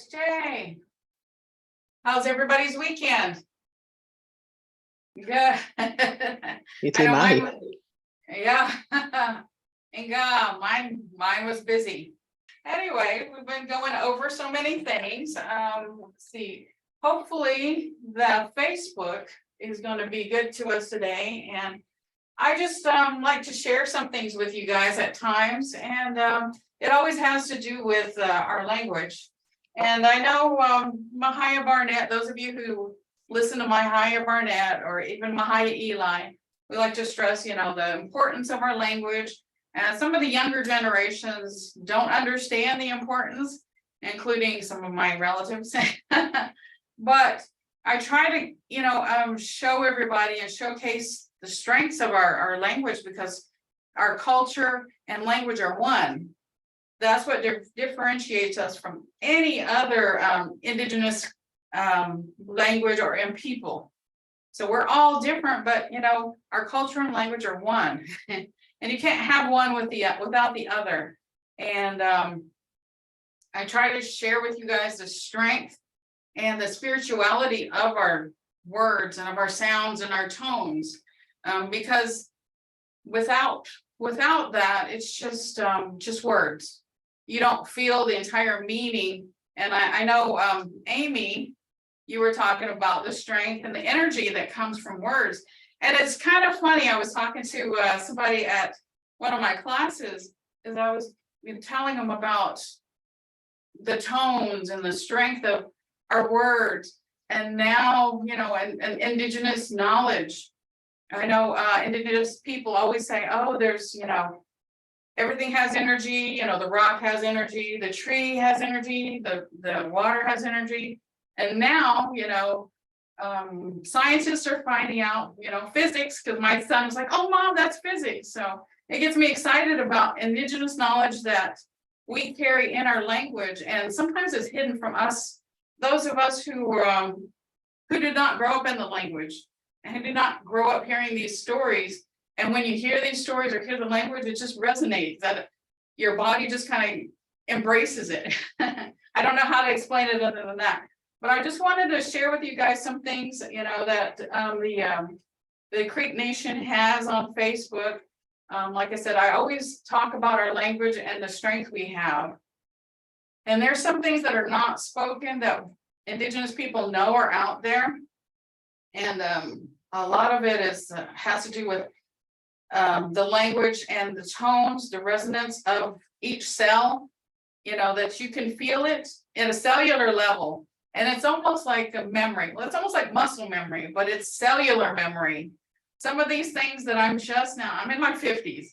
SJ. How's everybody's weekend? Good. You too, Mahi. Yeah. And mine was busy. Anyway, we've been going over so many things. Let's see. Hopefully the Facebook is going to be good to us today. And I just like to share some things with you guys at times. And it always has to do with our language. And I know Mvhayv Barnett, those of you who listen to Mvhayv Barnett or even Mvhayv Eli, we like to stress, the importance of our language. And some of the younger generations don't understand the importance, including some of my relatives. But I try to, show everybody and showcase the strengths of our language, because our culture and language are one. That's what differentiates us from any other indigenous language or in people. So we're all different, but our culture and language are one. And you can't have one without the other. And I try to share with you guys the strength and the spirituality of our words and of our sounds and our tones, because without that, it's just words. You don't feel the entire meaning. And I know, Amy, you were talking about the strength and the energy that comes from words. And it's kind of funny. I was talking to somebody at one of my classes, as I was telling them about the tones and the strength of our words. And now, and indigenous knowledge. I know indigenous people always say, oh, there's, everything has energy, the rock has energy, the tree has energy, the water has energy. And now, scientists are finding out, physics, because my son was like, oh, Mom, that's physics. So it gets me excited about indigenous knowledge that we carry in our language. And sometimes it's hidden from us, those of us who did not grow up in the language and who did not grow up hearing these stories. And when you hear these stories or hear the language, it just resonates, that your body just kind of embraces it. I don't know how to explain it other than that. But I just wanted to share with you guys some things, that the Creek Nation has on Facebook. Like I said, I always talk about our language and the strength we have. And there's some things that are not spoken that indigenous people know are out there. And a lot of it has to do with the language and the tones, the resonance of each cell, that you can feel it at a cellular level. And it's almost like a memory. Well, it's almost like muscle memory, but it's cellular memory. Some of these things that I'm in my 50s.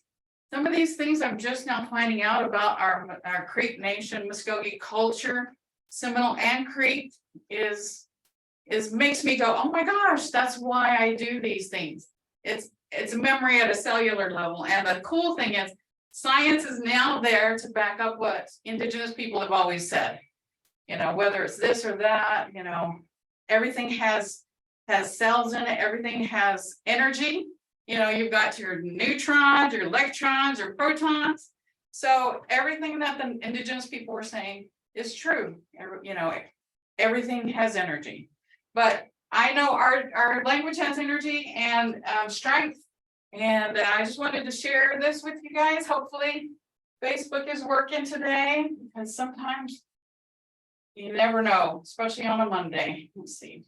Some of these things I'm just now finding out about our Creek Nation, Mvskoke culture, Seminole and Creek makes me go, oh my gosh, that's why I do these things. It's a memory at a cellular level. And the cool thing is science is now there to back up what indigenous people have always said. Whether it's this or that, everything has cells in it, everything has energy. You've got your neutrons, your electrons, your protons. So everything that the indigenous people were saying is true. Everything has energy. But I know our language has energy and strength. And I just wanted to share this with you guys. Hopefully Facebook is working today, because sometimes you never know, especially on a Monday. Let's see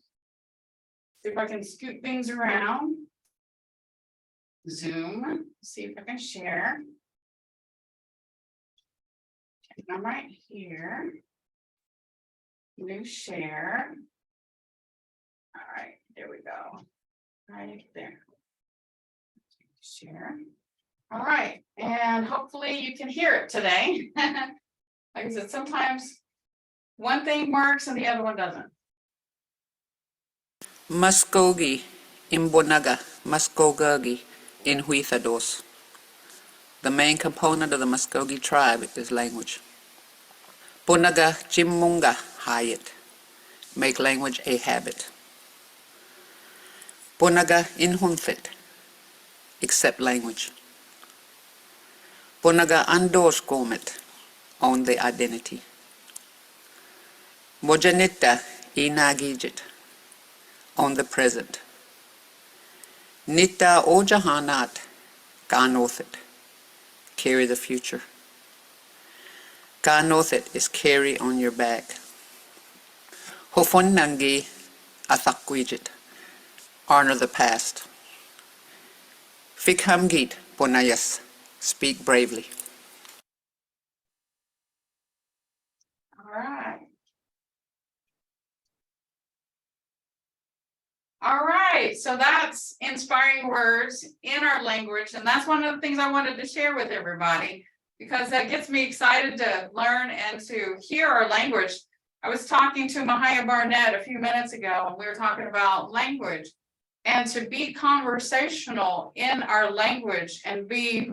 if I can scoot things around. Zoom, see if I can share. I'm right here. New share. All right, there we go. Right there. Share. All right, and hopefully you can hear it today. Like I said, sometimes one thing works and the other one doesn't. Mvskoke Imbonaga Mvskoke in Huithados. The main component of the Mvskoke tribe is language. Bonaga Jimunga Hayat. Make language a habit. Bonaga Inhumfit. Accept language. Bonaga Andoskomet. Own the identity. Mojanita inagijit on the present. Nita ojahanat ganothet, carry the future. Ganothet is carry on your back. Hofon nangi athakwijit, honor the past. Fikhamgit ponayas, speak bravely. All right. All right, so that's inspiring words in our language, and that's one of the things I wanted to share with everybody, because that gets me excited to learn and to hear our language. I was talking to Mvhayv Barnett a few minutes ago, and we were talking about language, and to be conversational in our language and be,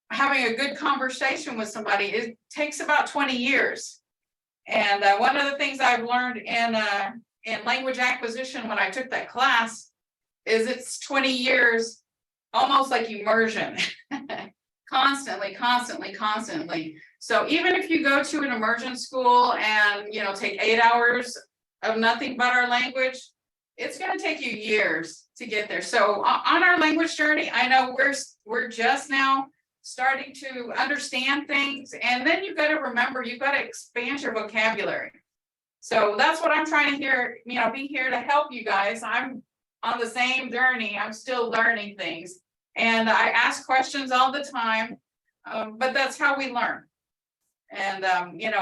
having a good conversation with somebody, it takes about 20 years. And one of the things I've learned in language acquisition when I took that class is it's 20 years, almost like immersion, constantly. So even if you go to an immersion school and take 8 hours of nothing but our language, it's going to take you years to get there. So on our language journey, I know we're just now starting to understand things, and then you've got to remember, you've got to expand your vocabulary. So that's what I'm trying to be here to help you guys. I'm on the same journey. I'm still learning things, and I ask questions all the time, but that's how we learn. And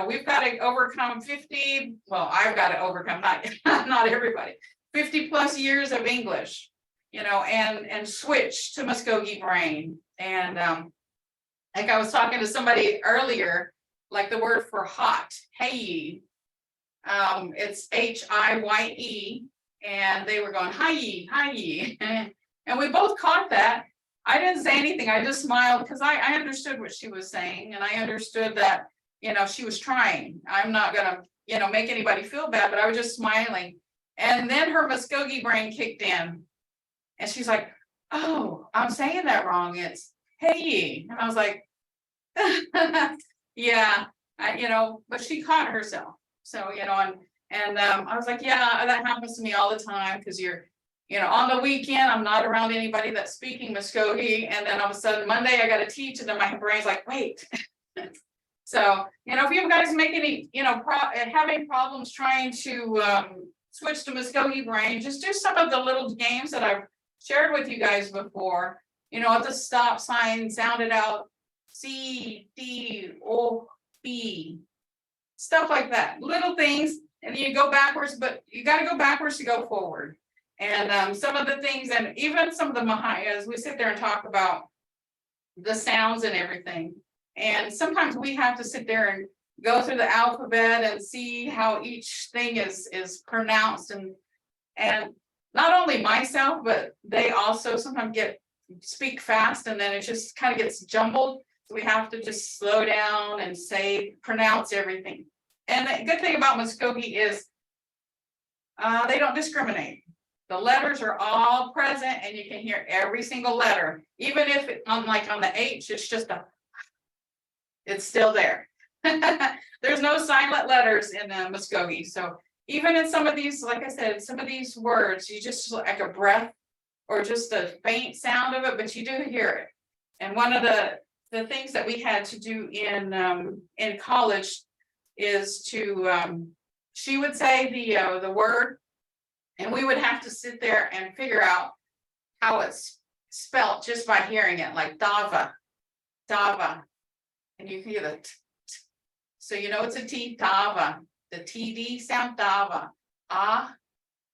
we've got to overcome 50, well, I've got to overcome, not everybody, 50 plus years of English, and switch to Mvskoke brain. And like I was talking to somebody earlier, like the word for hot, hey, it's Hiye, and they were going, hi-ye. And we both caught that. I didn't say anything. I just smiled because I understood what she was saying. And I understood that, she was trying. I'm not going to, make anybody feel bad, but I was just smiling. And then her Mvskoke brain kicked in. And she's like, oh, I'm saying that wrong. It's hey. And I was like, yeah, but she caught herself. So, and I was like, yeah, that happens to me all the time, because you're, on the weekend, I'm not around anybody that's speaking Mvskoke, and then all of a sudden Monday I got to teach, and then my brain's like, wait. So, if you guys make any, having problems trying to switch to Mvskoke brain, just do some of the little games that I've shared with you guys before. At the stop sign, sound it out, C, D, O, B, stuff like that. Little things, and you go backwards, but you got to go backwards to go forward. And some of the things, and even some of the Mvhayvs, we sit there and talk about the sounds and everything. And sometimes we have to sit there and go through the alphabet and see how each thing is pronounced. And not only myself, but they also sometimes speak fast, and then it just kind of gets jumbled. So we have to just slow down and pronounce everything. And the good thing about Mvskoke is they don't discriminate. The letters are all present, and you can hear every single letter. Even if on the H, it's still there. There's no silent letters in Mvskoke. So even in some of these, like I said, some of these words, you just like a breath or just a faint sound of it, but you do hear it. And one of the things that we had to do in college is to she would say the word, and we would have to sit there and figure out how it's spelt just by hearing it, like dava, and you hear the so it's a T, dava. The TD sound, dava.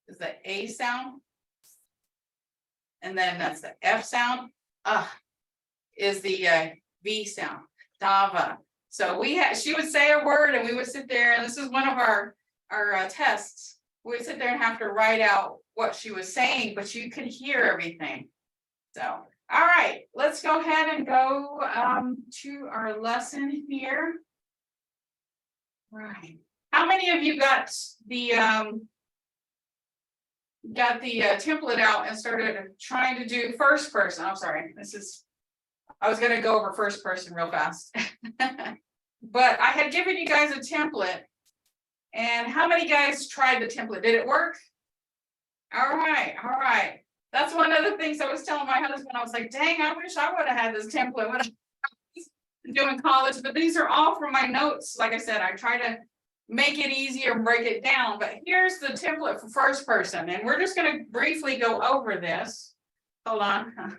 Is the A sound, and then that's the F sound. Is the V sound, dava. So she would say a word, and we would sit there, and this is one of our tests. We would sit there and have to write out what she was saying, but you could hear everything. So, all right, let's go ahead and go to our lesson here. Right. How many of you got the template out and started trying to do first person? I'm sorry, I was going to go over first person real fast. but I had given you guys a template. And how many guys tried the template? Did it work? All right, all right. That's one of the things I was telling my husband. I was like, dang, I wish I would have had this template when I was doing college, but these are all from my notes. Like I said, I try to make it easier and break it down, but here's the template for first person, and we're just gonna briefly go over this. Hold on.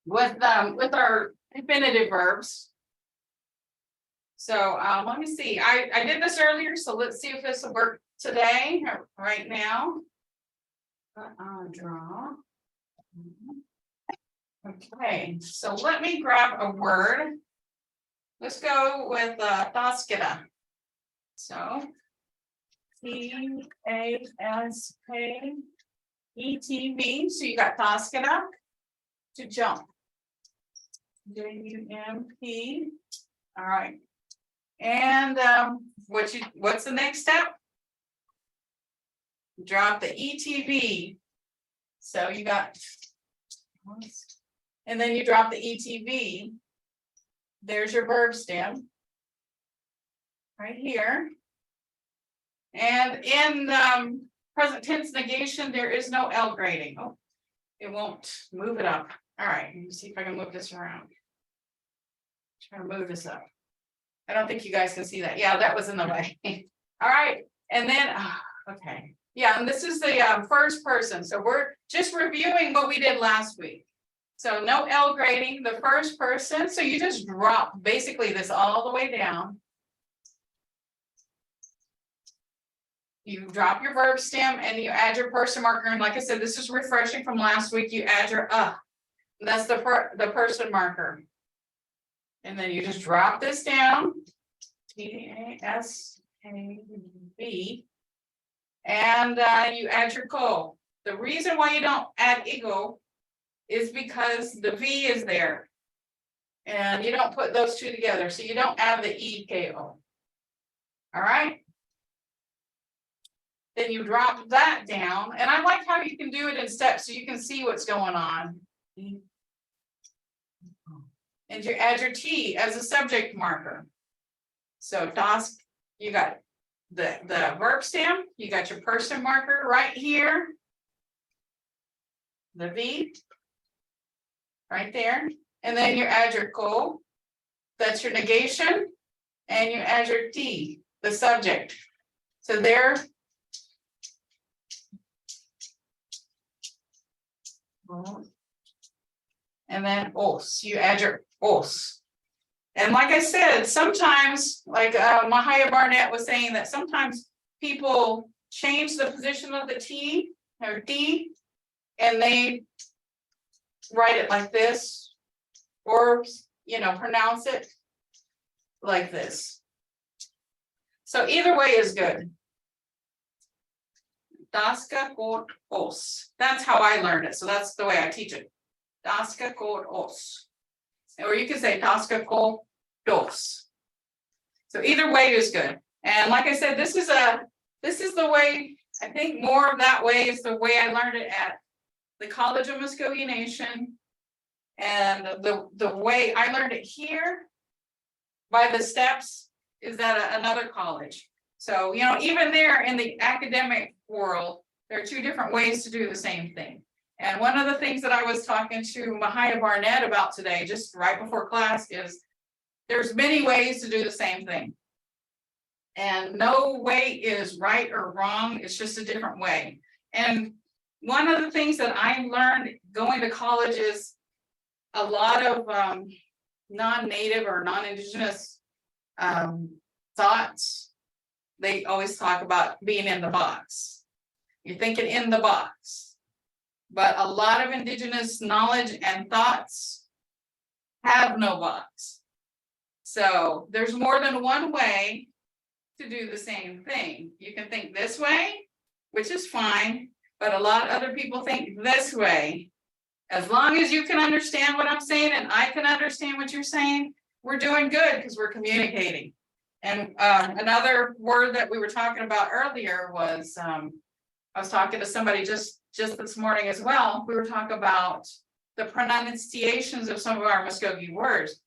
With our infinitive verbs. So let me see. I did this earlier, so let's see if this will work today or right now. Draw. Okay, so let me grab a word. Let's go with Tasketa. So Tasketv. So you got Tasketa, to jump. JUMP. All right. And what's the next step? Drop the ETV. So you got, and then you drop the ETV. There's your verb stem right here. And in present tense negation, there is no L grading. Oh, it won't move it up. All right, let me see if I can move this around. Try to move this up. I don't think you guys can see that. Yeah, that was in the way. All right, and then, okay. Yeah, and this is the first person. So we're just reviewing what we did last week. So no L grading, the first person. So you just drop basically this all the way down. You drop your verb stem and you add your person marker. And like I said, this is refreshing from last week. You add your that's the person marker. And then you just drop this down. TASKB. And you add your co. The reason why you don't add ego is because the V is there. And you don't put those two together. So you don't add the EKO. All right. Then you drop that down. And I like how you can do it in steps so you can see what's going on. And you add your T as a subject marker. So task, you got the verb stem, you got your person marker right here. The V right there. And then you add your co, that's your negation, and you add your T, the subject. So there. And then os, you add your os. And like I said, sometimes, like Mvhayv Barnett was saying, that sometimes people change the position of the T or D and they write it like this, or pronounce it like this. So either way is good. Daska kod os. That's how I learned it. So that's the way I teach it. Daska kod os. Or you can say Daska kod dos. So either way is good. And like I said, this is the way, I think more of that way is the way I learned it at the College of Mvskoke Nation. And the way I learned it here by the steps is at another college. So, even there in the academic world, there are two different ways to do the same thing. And one of the things that I was talking to Mvhayv Barnett about today, just right before class, is there's many ways to do the same thing. And no way is right or wrong. It's just a different way. And one of the things that I learned going to college is a lot of non-native or non-indigenous thoughts. They always talk about being in the box. You're thinking in the box. But a lot of indigenous knowledge and thoughts have no box. So there's more than one way to do the same thing. You can think this way, which is fine, but a lot of other people think this way. As long as you can understand what I'm saying and I can understand what you're saying, we're doing good because we're communicating. And another word that we were talking about earlier was, I was talking to somebody just this morning as well. We were talking about the pronunciations of some of our Mvskoke words.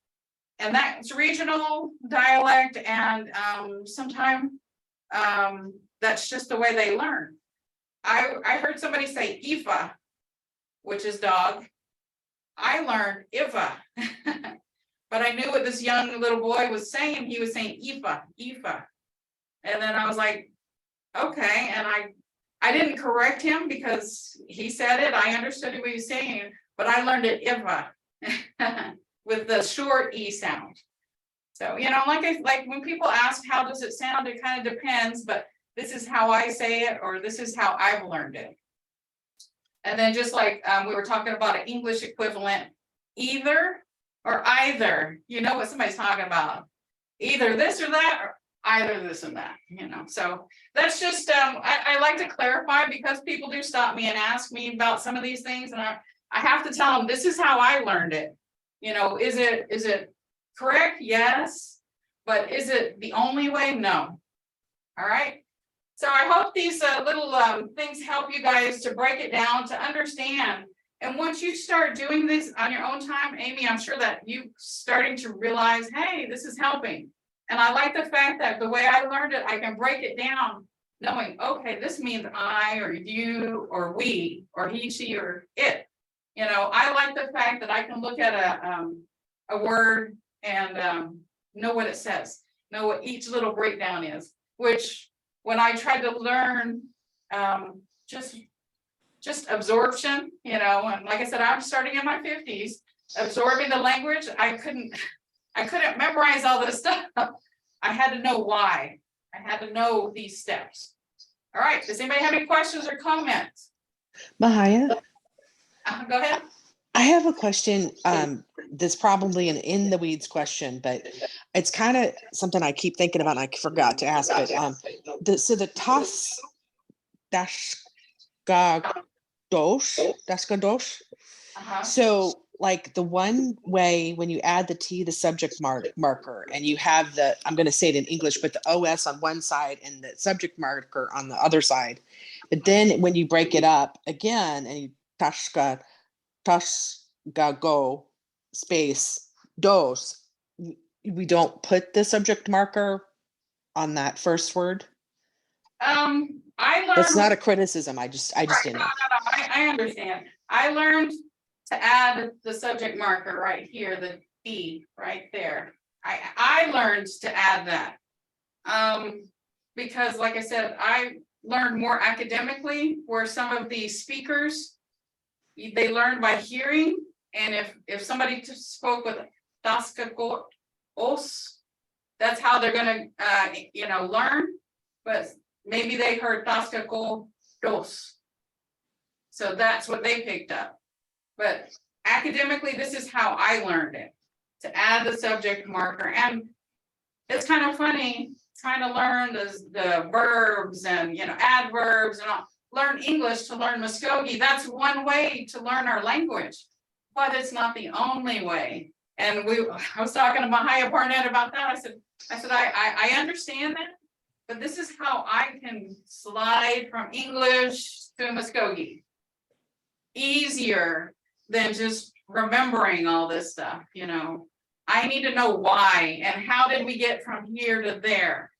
and that's regional dialect, and sometimes that's just the way they learn. I heard somebody say Ifa, which is dog. I learned Ifa. But I knew what this young little boy was saying. He was saying Ifa, Ifa. And then I was like, okay. And I didn't correct him because he said it. I understood what he was saying, but I learned it Ifa with the short E sound. So, you know, like when people ask, how does it sound? It kind of depends, but this is how I say it, or this is how I've learned it. And then just like we were talking about an English equivalent, either or either, you know what somebody's talking about, either this or that, or either this and that, you know. So that's just I like to clarify, because people do stop me and ask me about some of these things, and I have to tell them this is how I learned it. You know, is it correct? Yes, but is it the only way? No. All right. So I hope these little things help you guys to break it down, to understand. And once you start doing this on your own time, Amy, I'm sure that you starting to realize, hey, this is helping. And I like the fact that the way I learned it, I can break it down knowing, okay, this means I or you or we or he, she, or it. You know, I like the fact that I can look at a word and know what it says, know what each little breakdown is, which when I tried to learn just absorption, you know, and like I said, I'm starting in my 50s, absorbing the language. I couldn't memorize all this stuff. I had to know why. I had to know these steps. All right, does anybody have any questions or comments? Mvhayv, Go ahead. I have a question. That's probably an in the weeds question, but it's kind of something I keep thinking about and I forgot to ask. But so the tas daskadosh. So like the one way when you add the T, the subject marker, and you have the, I'm going to say it in English, but the OS on one side and the subject marker on the other side. But then when you break it up again and you tashgago space dos, we don't put the subject marker on that first word. I learned. That's not a criticism. I just didn't. No, I understand. I learned to add the subject marker right here, the B right there. I learned to add that. Because like I said, I learned more academically, where some of the speakers, they learn by hearing. And if somebody spoke with daskagos, that's how they're gonna learn. But maybe they heard daskagodos. So that's what they picked up. But academically, this is how I learned it, to add the subject marker. And it's kind of funny trying to learn the verbs and adverbs and all. Learn English to learn Mvskoke. That's one way to learn our language, but it's not the only way. And I was talking to Mvhayv Barnett about that. I said I understand that, but this is how I can slide from English to Mvskoke easier than just remembering all this stuff. I need to know why and how did we get from here to there.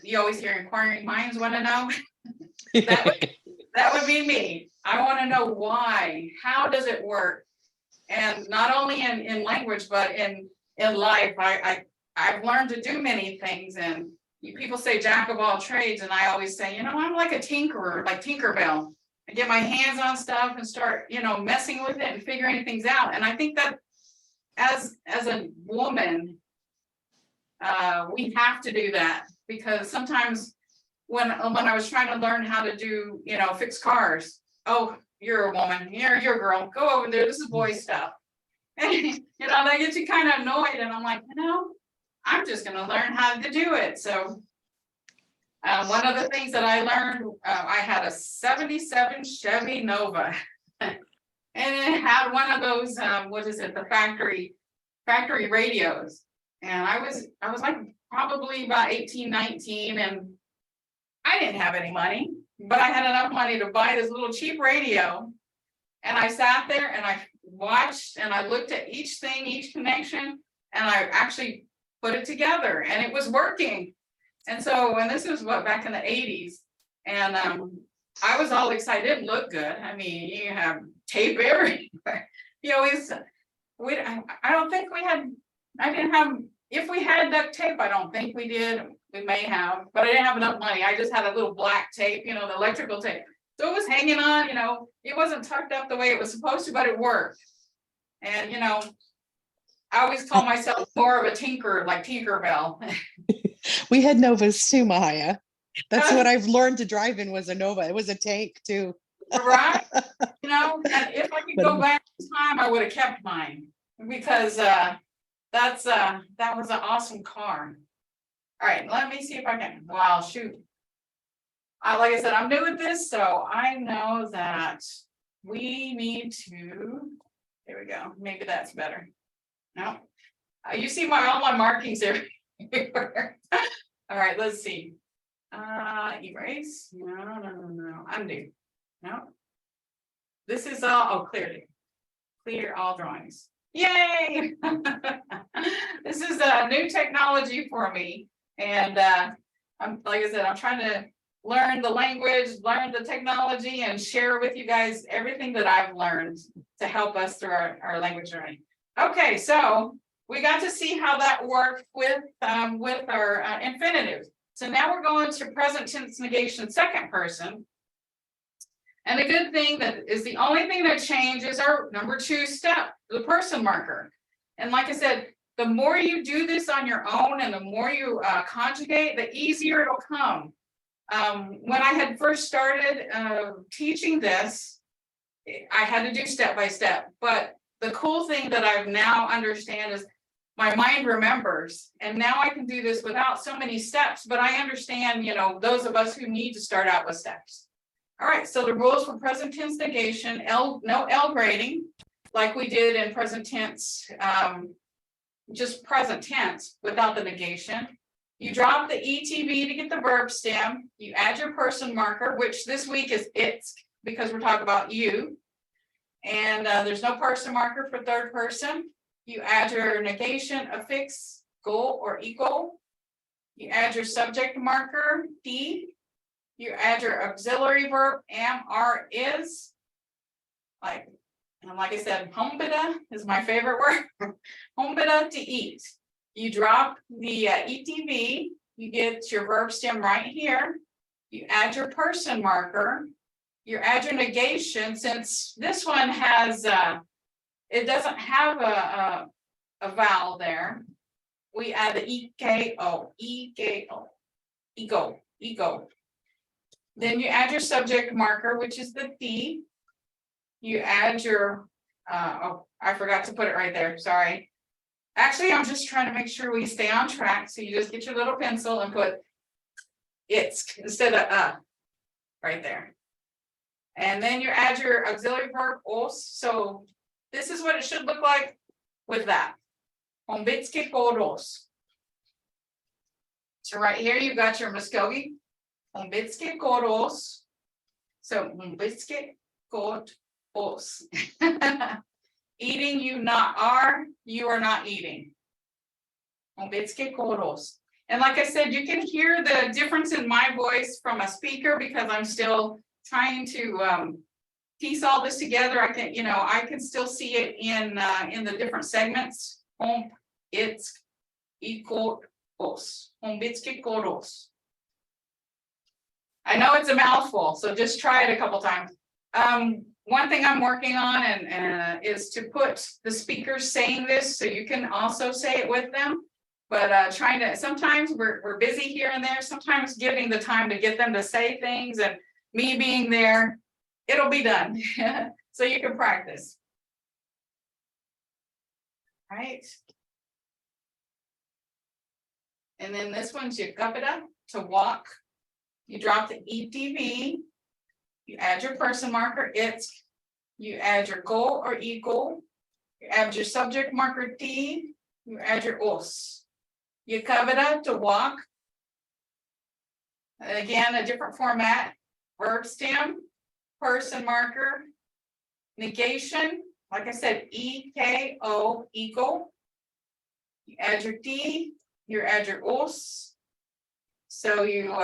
You always hear inquiring minds want to know. that would be me. I want to know why. How does it work? And not only in language, but in life. I've learned to do many things, and people say jack of all trades, and I always say, I'm like a tinkerer, like Tinkerbell. I get my hands on stuff and start, messing with it and figuring things out. And I think that as a woman, we have to do that, because sometimes when I was trying to learn how to do, fix cars, oh, you're a woman, you're a girl, go over there, this is boy stuff. And, that gets you kind of annoyed. And I'm like, I'm just going to learn how to do it. So one of the things that I learned, I had a 77 Chevy Nova, and it had one of those, the factory radios. And I was like probably about 18, 19, and I didn't have any money, but I had enough money to buy this little cheap radio. And I sat there and I watched and I looked at each thing, each connection. and I actually put it together and it was working. And so, and this was what, back in the 80s. And I was all excited. It didn't look good. I mean, you have tape everywhere. You always, I don't think we had, I didn't have, if we had duct tape, I don't think we did. We may have, but I didn't have enough money. I just had a little black tape, you know, the electrical tape. So it was hanging on, you know, it wasn't tucked up the way it was supposed to, but it worked. And, you know, I always call myself more of a tinker, like Tinkerbell. We had Novas too, Mvhayv. That's what I've learned to drive in, was a Nova. It was a tank too. Right? You know, and if I could go back in time, I would have kept mine, because that was an awesome car. All right, let me see if I can, wow, shoot. Like I said, I'm new at this, so I know that we need to, there we go, maybe that's better. No, you see all my markings everywhere. All right, let's see. Erase, no, undo, no. This is all, clear all drawings. Yay! This is a new technology for me. And like I said, I'm trying to learn the language, learn the technology, and share with you guys everything that I've learned to help us through our language learning. Okay, so we got to see how that worked with our infinitive. So now we're going to present tense negation second person. And the good thing that is the only thing that changes our number 2 step, the person marker. And like I said, the more you do this on your own and the more you conjugate, the easier it'll come. When I had first started teaching this, I had to do step by step. But the cool thing that I've now understand is my mind remembers. And now I can do this without so many steps. But I understand, you know, those of us who need to start out with steps. All right, so the rules for present tense negation, no L grading, like we did in present tense, just present tense without the negation. You drop the ETV to get the verb stem. You add your person marker, which this week is it's, because we're talking about you. And there's no person marker for third person. You add your negation, affix, goal or equal. You add your subject marker, D. You add your auxiliary verb, am, are, is. Like I said, hombida is my favorite word. Hombida, to eat. You drop the ETV, you get your verb stem right here. You add your person marker. You add your negation, since this one has, it doesn't have a vowel there. We add the EKO, ego. Then you add your subject marker, which is the D. You add your, oh, I forgot to put it right there, sorry. Actually, I'm just trying to make sure we stay on track. So you just get your little pencil and put it's instead of right there. And then you add your auxiliary verb os. So this is what it should look like with that. Mvskoke kodos. So right here, you've got your Mvskoke. Mvskoke kodos. So Mvskoke kodos. Eating, you are not eating. Mvskoke kodos. And like I said, you can hear the difference in my voice from a speaker because I'm still trying to piece all this together. I can still see it in the different segments. It's equal os. Mvskoke kodos. I know it's a mouthful, so just try it a couple times. One thing I'm working on and is to put the speakers saying this so you can also say it with them. But sometimes we're busy here and there, sometimes giving the time to get them to say things and me being there, it'll be done. So you can practice. All right. And then this one's your kapida, to walk. You drop the ETV. You add your person marker, it's. You add your goal or equal. You add your subject marker, T. You add your os. You kapida, to walk. And again, a different format. Verb stem, person marker, negation. Like I said, EKO, equal. You add your D, you add your os. So you,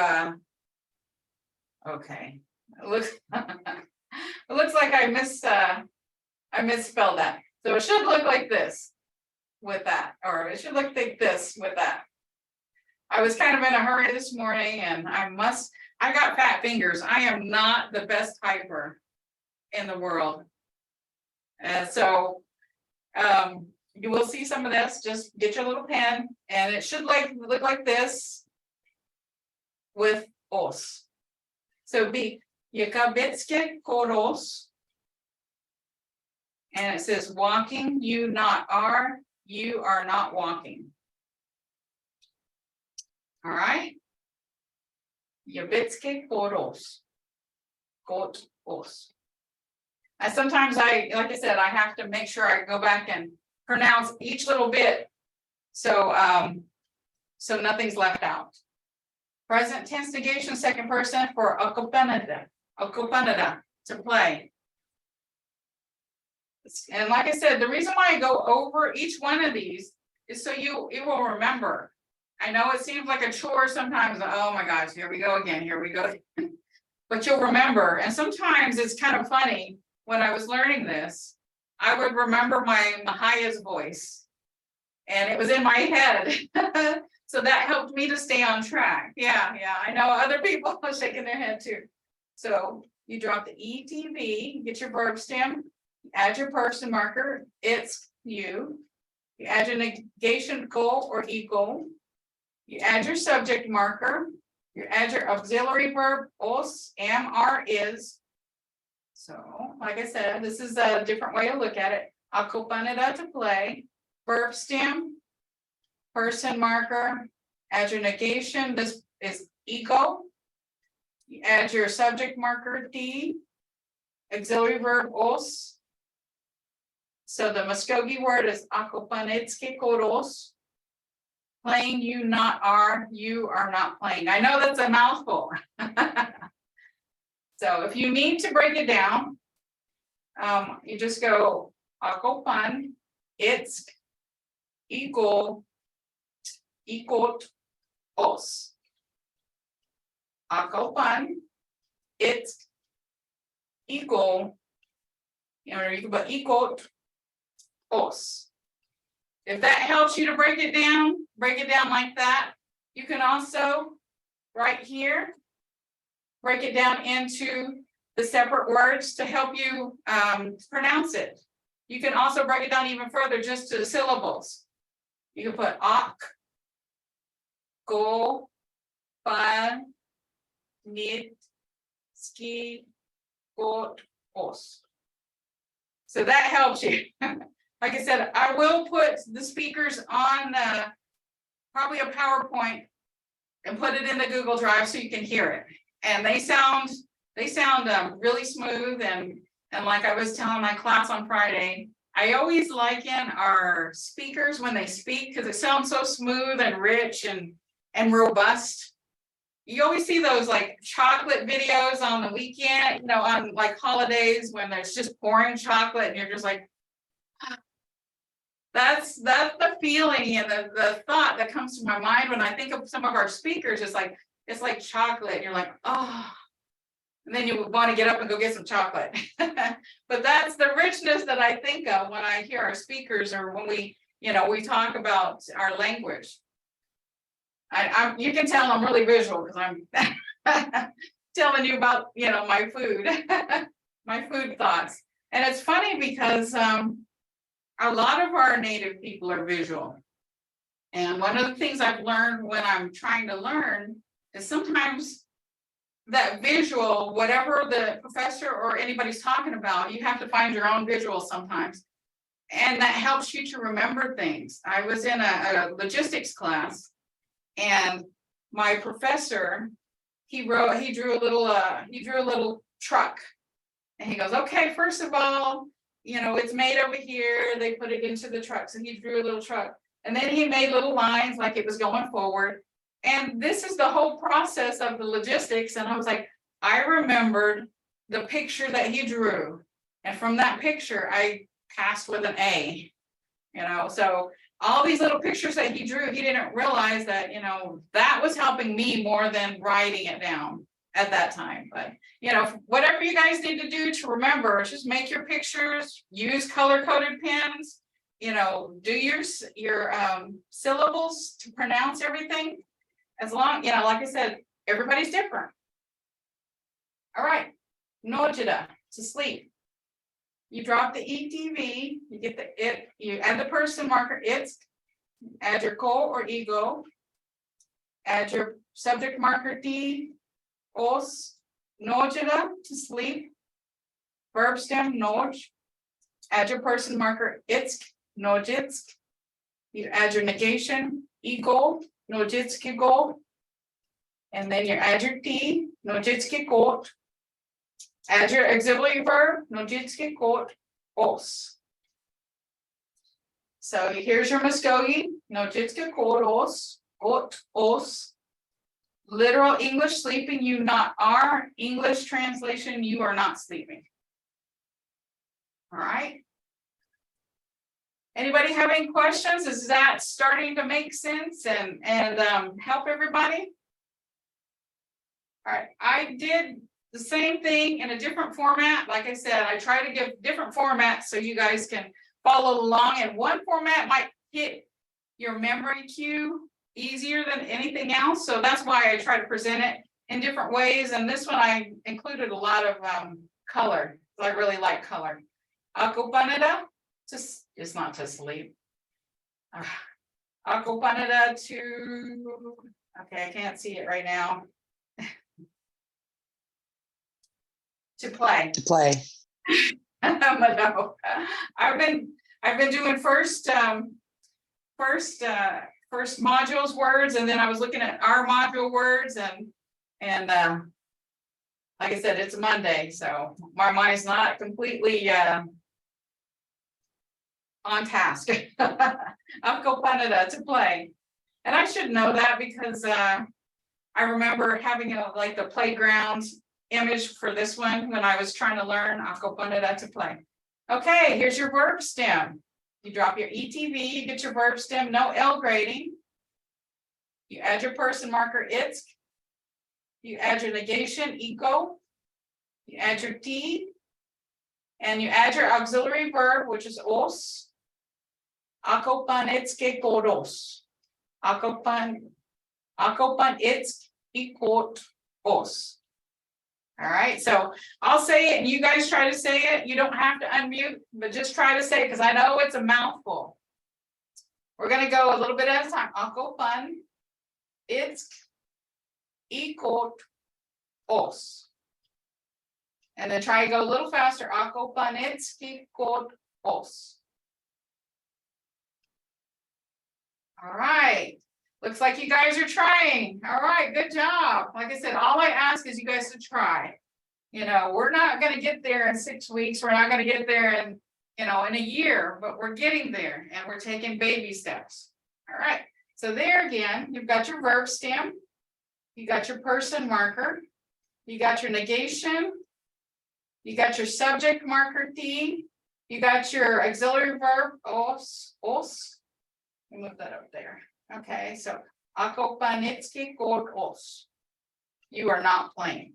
okay, it looks, it looks like I misspelled that. So it should look like this with that, or it should look like this with that. I was kind of in a hurry this morning and I got fat fingers. I am not the best typer in the world. And so you will see some of this. Just get your little pen and it should look like this with os. So be Yakabitske koros. And it says walking, you are not walking. All right. Yakabitske koros. Koros. And sometimes like I said, I have to make sure I go back and pronounce each little bit. So so nothing's left out. Present tense negation, second person for akupanada, to play. And like I said, the reason why I go over each one of these is so you will remember. I know it seems like a chore sometimes. Oh my gosh, here we go again, here we go. But you'll remember. And sometimes it's kind of funny. When I was learning this, I would remember my Mvhayv's voice. And it was in my head. So that helped me to stay on track. Yeah, I know other people are shaking their head too. So you drop the ETV, get your verb stem, add your person marker, it's you. You add your negation goal or equal. You add your subject marker. You add your auxiliary verb, os, am, are, is. So, like I said, this is a different way to look at it. Akupanada to play, verb stem, person marker, add your negation. This is ego. You add your subject marker, D, auxiliary verb, os. So the Mvskoke word is akupanitske koros. Playing, you are not playing. I know that's a mouthful. So if you need to break it down, you just go akupan, it's equal os. Akupan, it's equal, you can put equal os. If that helps you to break it down like that. You can also, right here, break it down into the separate words to help you pronounce it. You can also break it down even further just to the syllables. You can put ak, go, pan, nit, ski, got, os. So that helps you. Like I said, I will put the speakers on probably a PowerPoint and put it in the Google Drive so you can hear it. And they sound really smooth. And like I was telling my class on Friday, I always liken our speakers when they speak because it sounds so smooth and rich and robust. You always see those like chocolate videos on the weekend, on like holidays when there's just pouring chocolate and you're just like, that's the feeling and the thought that comes to my mind when I think of some of our speakers. It's like chocolate and you're like, oh, and then you want to get up and go get some chocolate. But that's the richness that I think of when I hear our speakers or when we talk about our language. You can tell I'm really visual because I'm telling you about, my food, my food thoughts. And it's funny because a lot of our native people are visual. And one of the things I've learned when I'm trying to learn is sometimes that visual, whatever the professor or anybody's talking about, you have to find your own visual sometimes. And that helps you to remember things. I was in a logistics class and my professor, he drew a little truck. And he goes, okay, first of all, it's made over here. They put it into the truck. So he drew a little truck. And then he made little lines like it was going forward. And this is the whole process of the logistics. And I was like, I remembered the picture that he drew. And from that picture, I passed with an A. So all these little pictures that he drew, he didn't realize that, you know, that was helping me more than writing it down at that time. But, you know, whatever you guys need to do to remember, just make your pictures, use color-coded pens, you know, do your syllables to pronounce everything. As long, you know, like I said, everybody's different. All right, nojida, to sleep. You drop the ETV, you get the it, you add the person marker, it's, add your ko or ego, add your subject marker D, os, nojida, to sleep, verb stem noj, add your person marker, it's, nojitsk, you add your negation, ego, nojitski go, and then you add your T, nojitski kot, add your auxiliary verb, nojitski kot, os. So here's your Mvskoke, nojitski kot os, kot os. Literal English sleeping, you not are. English translation, you are not sleeping. All right. Anybody have any questions? Is that starting to make sense and help everybody? All right, I did the same thing in a different format. Like I said, I try to give different formats so you guys can follow along, and one format might hit your memory cue easier than anything else. So that's why I try to present it in different ways. And this one I included a lot of color. I really like color. Akupanada, it's not to sleep. Akupanada to, okay, I can't see it right now. To play. To play. No. I've been doing first modules words, and then I was looking at our module words, and like I said, it's Monday, so my mind's not completely on task. I'll go Canada to play, and I should know that because I remember having like the playground image for this one when I was trying to learn Canada to play. Okay, here's your verb stem. You drop your ETV, you get your verb stem, no L grading. You add your person marker, it's. You add your negation, eco. You add your T. And you add your auxiliary verb, which is os. Akopan itske kodos. Akopan itsk ikot os. All right, so I'll say it and you guys try to say it. You don't have to unmute, but just try to say it because I know it's a mouthful. We're going to go a little bit at a time. Akopan itsk ikot os. And then try to go a little faster. Akopan itsk ikot os. All right. Looks like you guys are trying. All right, good job. Like I said, all I ask is you guys to try. You know, we're not going to get there in 6 weeks. We're not going to get there in, you know, in a year, but we're getting there and we're taking baby steps. All right. So there again, you've got your verb stem. You got your person marker. You got your negation. You got your subject marker T. You got your auxiliary verb os. Let me move that up there. Okay, so akopanitski kot os. You are not playing.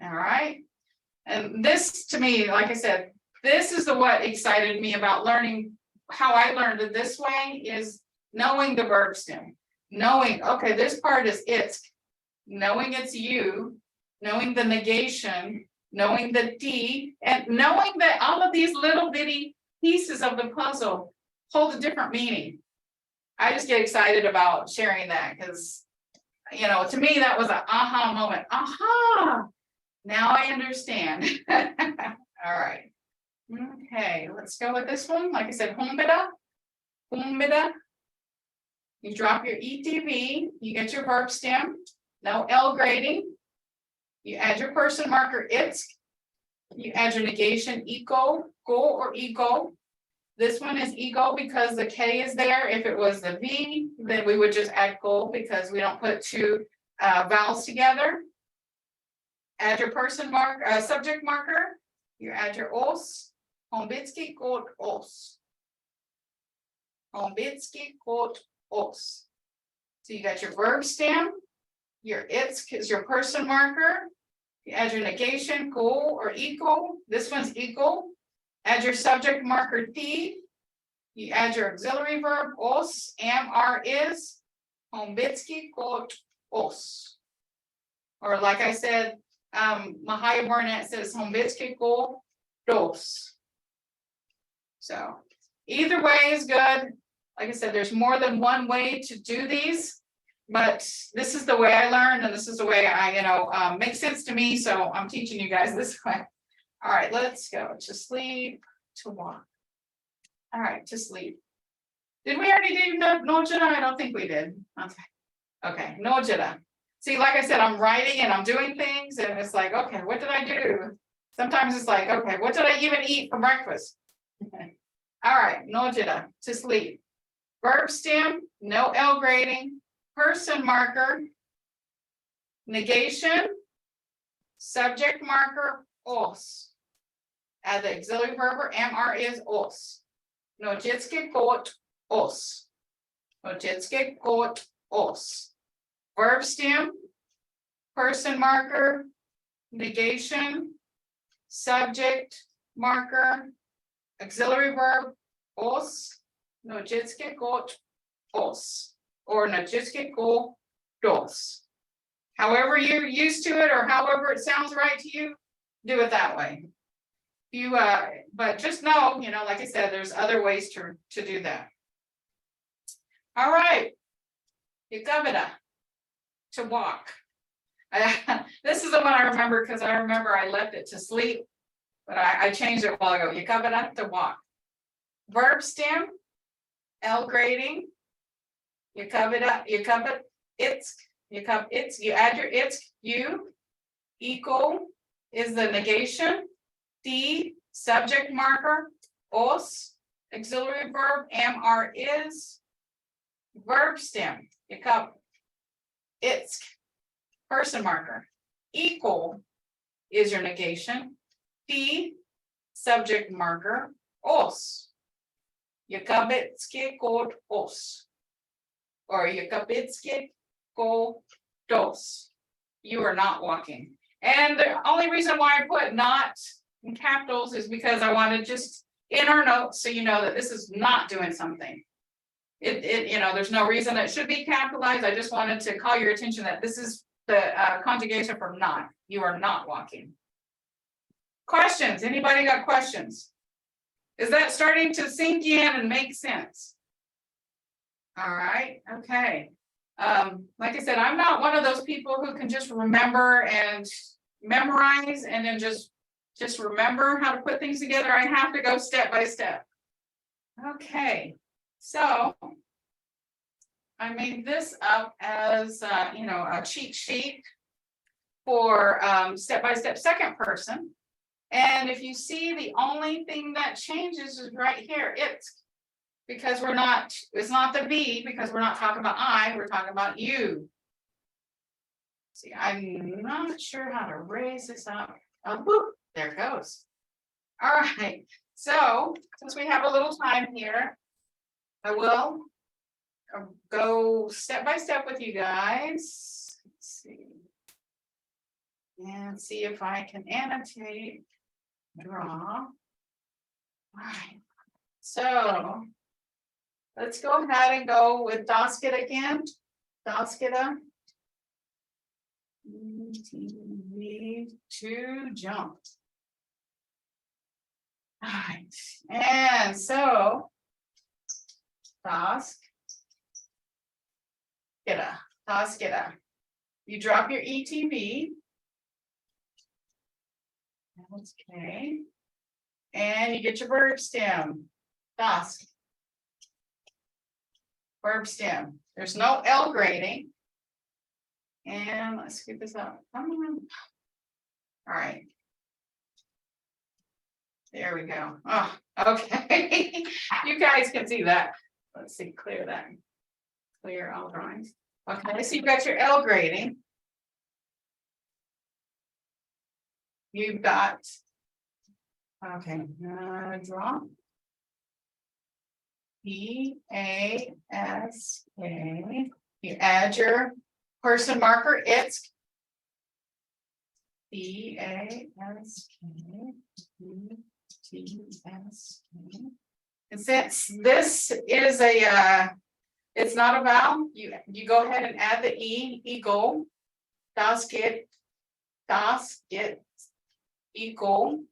All right. And this to me, like I said, this is what excited me about learning. How I learned it this way is knowing the verb stem. Knowing, okay, this part is it's. Knowing it's you. Knowing the negation. Knowing the D. And knowing that all of these little bitty pieces of the puzzle hold a different meaning. I just get excited about sharing that because, you know, to me, that was an aha moment. Aha, now I understand. All right. Okay, let's go with this one. Like I said, humbida. You drop your ETV, you get your verb stem, no L grading. You add your person marker, it's. You add your negation, eco, go or ego. This one is ego because the K is there. If it was the V, then we would just add go because we don't put two vowels together. Add your person mark, subject marker. You add your os. Hombitski kot os. Mvskoke os. So you got your verb stem, your it's is your person marker. You add your negation, go or equal. This one's equal. Add your subject marker T. You add your auxiliary verb os, am, are, is. Mvskoke os. Or like I said, Mvhayv Barnett says Mvskoke dos. So either way is good. Like I said, there's more than one way to do these, but this is the way I learned, and this is the way I, makes sense to me. So I'm teaching you guys this way. All right, let's go to sleep, to walk. All right, to sleep. Did we already do no jada? I don't think we did. Okay, no jada. See, like I said, I'm writing and I'm doing things, and it's like, okay, what did I do? Sometimes it's like, okay, what did I even eat for breakfast? Okay. All right, no jada, to sleep. Verb stem, no L grading, person marker, negation, subject marker, os. Add the auxiliary verb or am, are, is, os. Mvskoke os. Mvskoke os. Verb stem, person marker, negation, subject marker, auxiliary verb, os. Mvskoke os. Or Mvskoke dos. However you're used to it, or however it sounds right to you, do it that way. You but just know, like I said, there's other ways to do that. All right. Yukavida, to walk. This is the one I remember because I remember I left it to sleep, but I changed it a while ago. Yukavida, to walk. Verb stem, L grading. Yukavida, it's, you add your it's, you, equal is the negation. D, subject marker, os, auxiliary verb, am, are, is, verb stem, it's, person marker, equal is your negation, D, subject marker, os, Mvskoke os, or Mvskoke dos, you are not walking. And the only reason why I put not in capitals is because I wanted just in our notes so you know that this is not doing something. There's no reason it should be capitalized. I just wanted to call your attention that this is the conjugation for not. You are not walking. Questions? Anybody got questions? Is that starting to sink in and make sense? All right, okay. Like I said, I'm not one of those people who can just remember and memorize and then just remember how to put things together. I have to go step by step. Okay, so I made this up as a cheat sheet for step-by-step second person. And if you see, the only thing that changes is right here. It's because it's not the V, because we're not talking about I, we're talking about you. See, I'm not sure how to raise this up. Oh, whoop, there it goes. All right, so since we have a little time here, I will go step by step with you guys. Let's see. And see if I can annotate, draw. All right, so let's go ahead and go with Daskita again. Daskita. To jump. All right, and so Daskita. You drop your ETB. Okay. And you get your verb stem. Dask. Verb stem. There's no L grading. And let's scoop this up. Come on. All right. There we go. Oh, okay. You guys can see that. Let's see, clear that. Clear all drawings. Okay, so you've got your L grading. You've got, okay, draw. P-A-S-K. You add your person marker, it's P-A-S-K-E-T-S-K. And since this is a, it's not a vowel, you go ahead and add the E, eagle. Das geht, equal.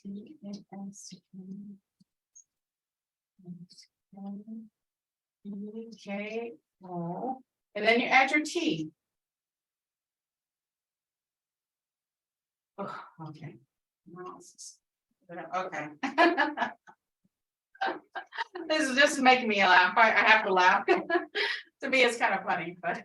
T-S-K-O. And then you add your T. Oh, okay. Okay. This is just making me laugh. I have to laugh. To me, it's kind of funny, but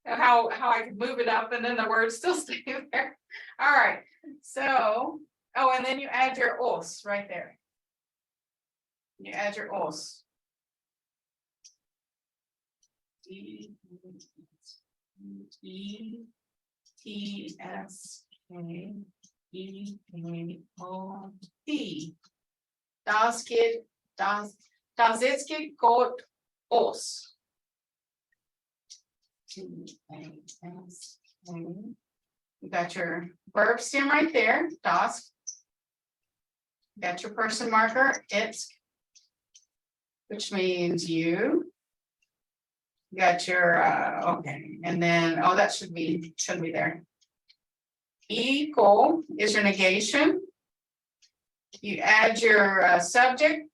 how I can move it up and then the words still stay there. All right. So, oh, and then you add your os right there. You add your os. E-T-S-K-E-K-O-T. Das jetzt geht gut aus. You got your verb stem right there, das. You got your person marker, it's, which means you. You got your, okay, and then, oh, that should be there. Equal is your negation. You add your subject,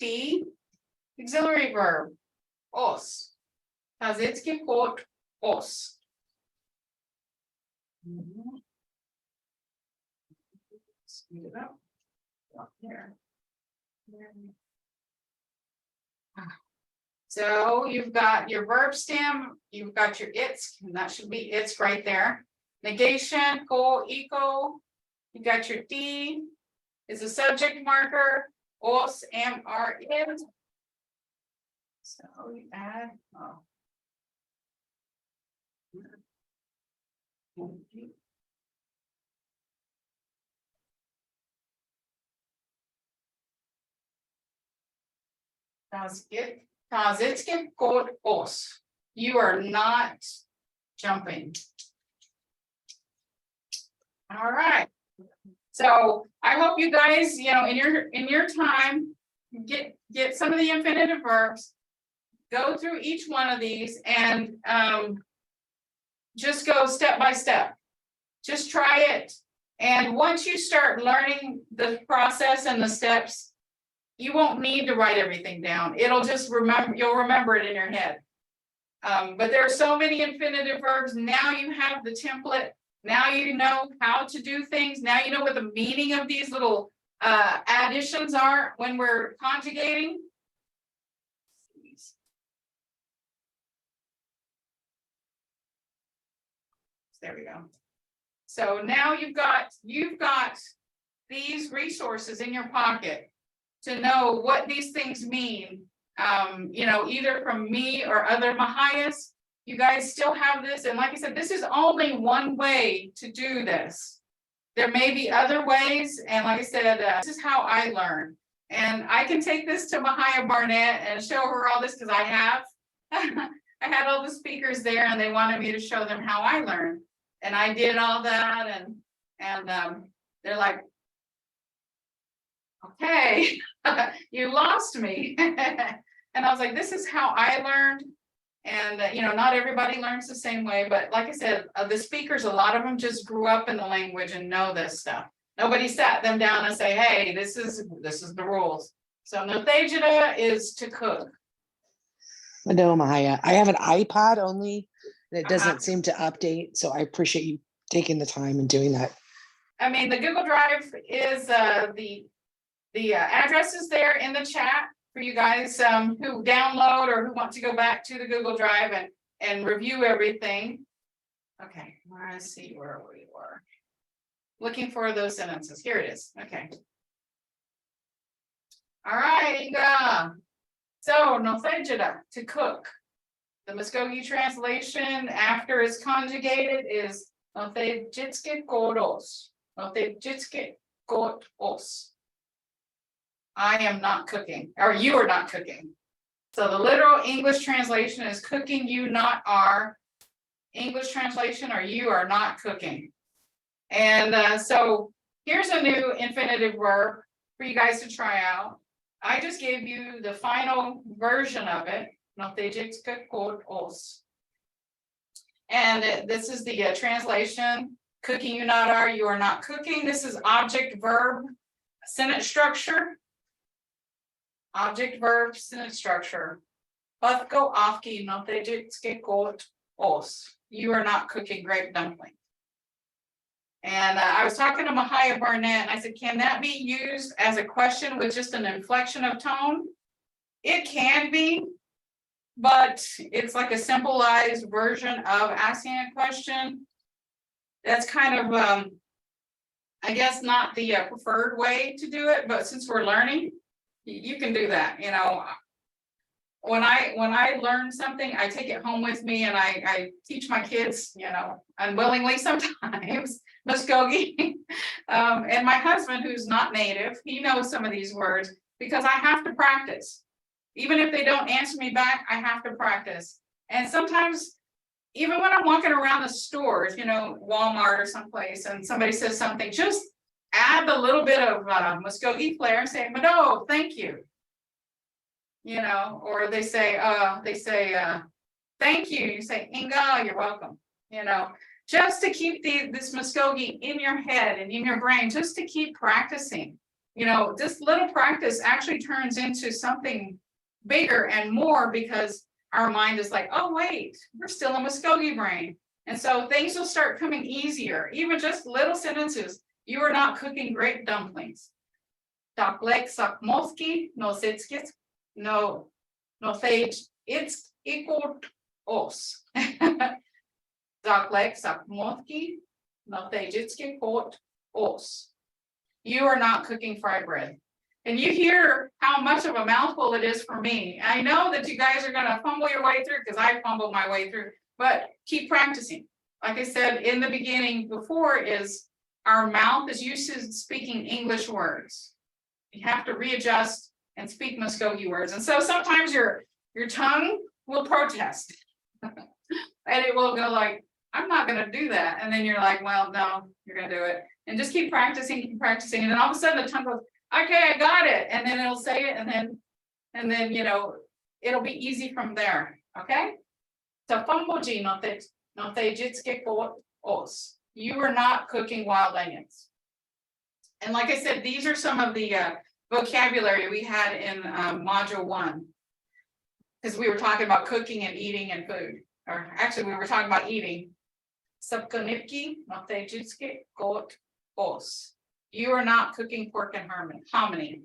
D, auxiliary verb, os. Das jetzt geht gut aus. Speed it up. Up there. So you've got your verb stem, you've got your it's, and that should be it's right there. Negation, go, eco. You got your D is a subject marker, os, am, are, is. So you add, oh. Das jetzt geht gut aus. You are not jumping. All right. So I hope you guys, in your time, get some of the infinitive verbs, go through each one of these and just go step by step. Just try it. And once you start learning the process and the steps, you won't need to write everything down. It'll just you'll remember it in your head. But there are so many infinitive verbs. Now you have the template. Now you know how to do things. Now you know what the meaning of these little additions are when we're conjugating. There we go. So now you've got these resources in your pocket to know what these things mean. Either from me or other Mvhayvs. You guys still have this, and like I said, this is only one way to do this. There may be other ways, and like I said, this is how I learn. And I can take this to Mvhayv Barnett and show her all this because I have. I had all the speakers there, and they wanted me to show them how I learned. And I did all that, and they're like, okay, you lost me. And I was like, this is how I learned. And, not everybody learns the same way. But like I said, the speakers, a lot of them just grew up in the language and know this stuff. Nobody sat them down and say, hey, this is the rules. So Mvhayv is to cook. No, Maya. I have an iPod only, and it doesn't seem to update. So I appreciate you taking the time and doing that. I mean, the Google Drive is the address is there in the chat for you guys who download or who want to go back to the Google Drive and review everything. Okay, let's see where we were. Looking for those sentences. Here it is. Okay. All right. So Mvhayv, to cook. The Mvskoke translation after it's conjugated is Mvhayv geht gut aus. Mvhayv geht gut aus. I am not cooking, or you are not cooking. So the literal English translation is cooking, you not are. English translation, or you are not cooking. And so here's a new infinitive verb for you guys to try out. I just gave you the final version of it. And this is the translation. Cooking, you not are, you are not cooking. This is object verb sentence structure. Object verb sentence structure. Patko afki notejitske kot os. You are not cooking grape dumpling. And I was talking to Mvhayv Barnett, and I said, can that be used as a question with just an inflection of tone? It can be, but it's like a simplified version of asking a question. That's kind of, I guess, not the preferred way to do it, but since we're learning, you can do that. You know, when I learn something, I take it home with me and I teach my kids, you know, unwillingly sometimes, Mvskoke. And my husband, who's not native, he knows some of these words because I have to practice. Even if they don't answer me back, I have to practice. And sometimes, even when I'm walking around the stores, you know, Walmart or someplace, and somebody says something, just add a little bit of Mvskoke flair and say, "Mado, thank you." You know, or they say, thank you. You say, "Inga, you're welcome." You know, just to keep this Mvskoke in your head and in your brain, just to keep practicing. You know, this little practice actually turns into something bigger and more because our mind is like, oh, wait, we're still in Mvskoke brain. And so things will start coming easier, even just little sentences. You are not cooking grape dumplings. Taklek sakmoski, no sitskits, no thage, it's equal os. Taklek sakmoski, no thage, quote os. You are not cooking fried bread. And you hear how much of a mouthful it is for me. I know that you guys are going to fumble your way through because I fumbled my way through, but keep practicing. Like I said in the beginning before, is our mouth is used to speaking English words. You have to readjust and speak Mvskoke words. And so sometimes your tongue will protest and it will go like, I'm not going to do that. And then you're like, well, no, you're going to do it. And just keep practicing. And then all of a sudden the tongue goes, okay, I got it. And then it'll say it, and then you know, it'll be easy from there. Okay? So famboji no te jitsuke os. You are not cooking wild onions. And like I said, these are some of the vocabulary we had in module 1. Because we were talking about cooking and eating and food. Or actually we were talking about eating. Subkonipki no te jitsuke os. You are not cooking pork and hominy.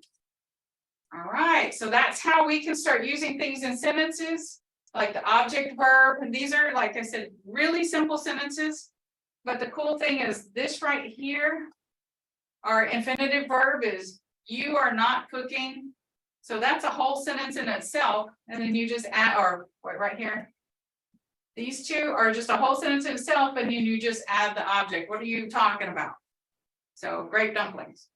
All right, so that's how we can start using things in sentences, like the object verb. And these are, like I said, really simple sentences. But the cool thing is this right here, our infinitive verb is you are not cooking. So that's a whole sentence in itself. And then you just add, or wait, right here. These two are just a whole sentence in itself, and then you just add the object. What are you talking about? So grape dumplings.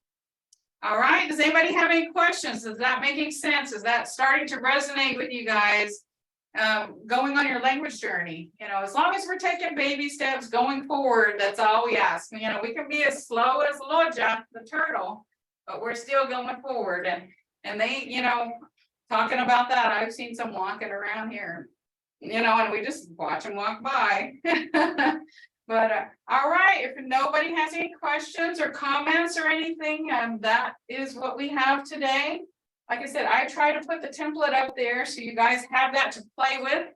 All right, does anybody have any questions? Is that making sense? Is that starting to resonate with you guys going on your language journey? You know, as long as we're taking baby steps going forward, that's all we ask. You know, we can be as slow as Loja, the turtle, but we're still going forward. And they, you know, talking about that, I've seen some walking around here, you know, and we just watch them walk by. But all right, if nobody has any questions or comments or anything, that is what we have today. Like I said, I try to put the template up there so you guys have that to play with.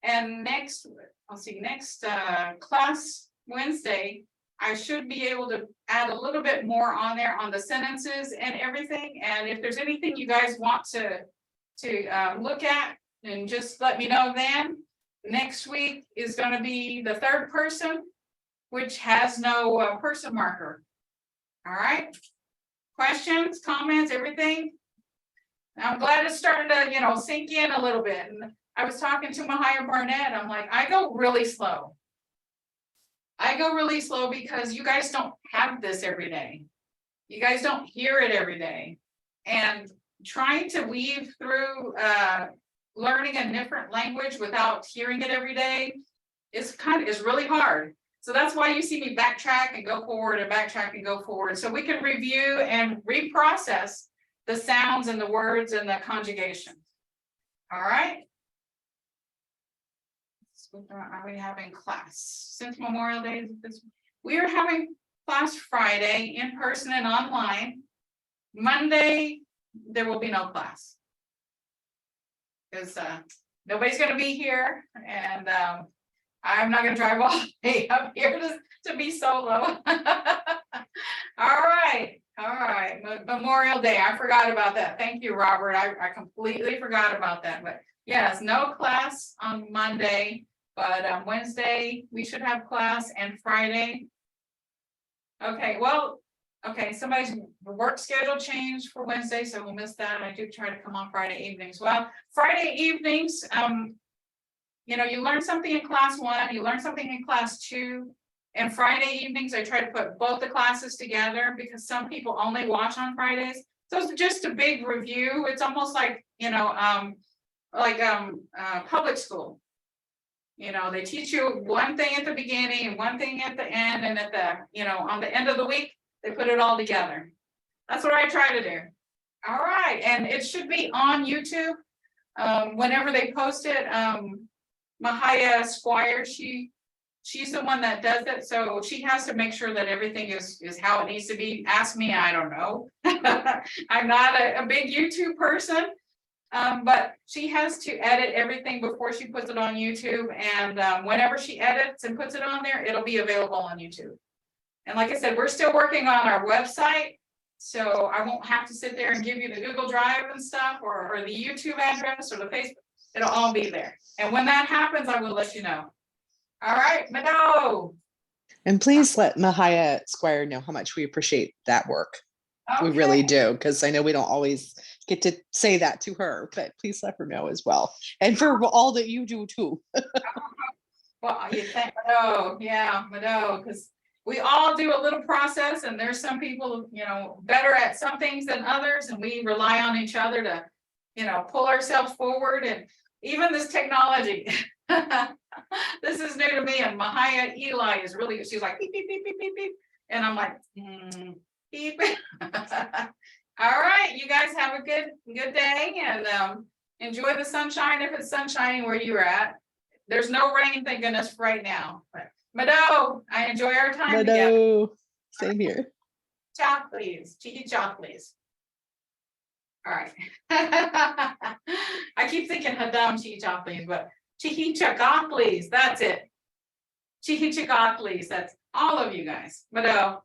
And next class Wednesday, I should be able to add a little bit more on there on the sentences and everything. And if there's anything you guys want to look at, then just let me know then. Next week is going to be the third person, which has no person marker. All right. Questions, comments, everything. I'm glad it's starting to, you know, sink in a little bit. And I was talking to Mvhayv Barnett. I'm like, I go really slow. Because you guys don't have this every day. You guys don't hear it every day. and trying to weave through learning a different language without hearing it every day is really hard. So that's why you see me backtrack and go forward and backtrack and go forward. So we can review and reprocess the sounds and the words and the conjugation. All right. Are we having class since Memorial Day? We are having class Friday in person and online. Monday, there will be no class. Because nobody's going to be here, and I'm not going to drive all the way up here to be solo. All right. Memorial Day. I forgot about that. Thank you, Robert. I completely forgot about that. But yes, no class on Monday, but Wednesday we should have class, and Friday. Okay, well, okay, somebody's work schedule changed for Wednesday, so we'll miss that. I do try to come on Friday evenings. Well, Friday evenings, you know, you learn something in class 1, you learn something in class 2, and Friday evenings, I try to put both the classes together because some people only watch on Fridays. So it's just a big review. It's almost like, you know, public school. You know, they teach you one thing at the beginning and one thing at the end, and at the, you know, on the end of the week, they put it all together. That's what I try to do. All right, and it should be on YouTube. Whenever they post it, Mvhayv Squire, she's the one that does it, so she has to make sure that everything is how it needs to be. Ask me, I don't know. I'm not a big YouTube person. But she has to edit everything before she puts it on YouTube, and whenever she edits and puts it on there, it'll be available on YouTube. And like I said, we're still working on our website, so I won't have to sit there and give you the Google Drive and stuff, or the YouTube address or the Facebook. It'll all be there. And when that happens, I will let you know. All right, Mado. And please let Mvhayv Squire know how much we appreciate that work. Okay. We really do, because I know we don't always get to say that to her, but please let her know as well. And for all that you do too. Well, you think, Mado, yeah, Mado, because we all do a little process, and there's some people, you know, better at some things than others, and we rely on each other to, you know, pull ourselves forward. And even this technology, this is new to me, and Mvhayv Eli is really, she's like, beep, beep, beep, beep, beep, beep. And I'm like, beep. All right, you guys have a good day, and enjoy the sunshine if it's sunshiny where you're at. There's no rain, thank goodness, right now. But Mado, I enjoy our time together. Mado, same here. Ciao, please. Chihi ciao, please. All right. I keep thinking Hadam Chihi ciao, please, but Chihi chaga, please. That's it. Chihi chaga, please. That's all of you guys. Mado.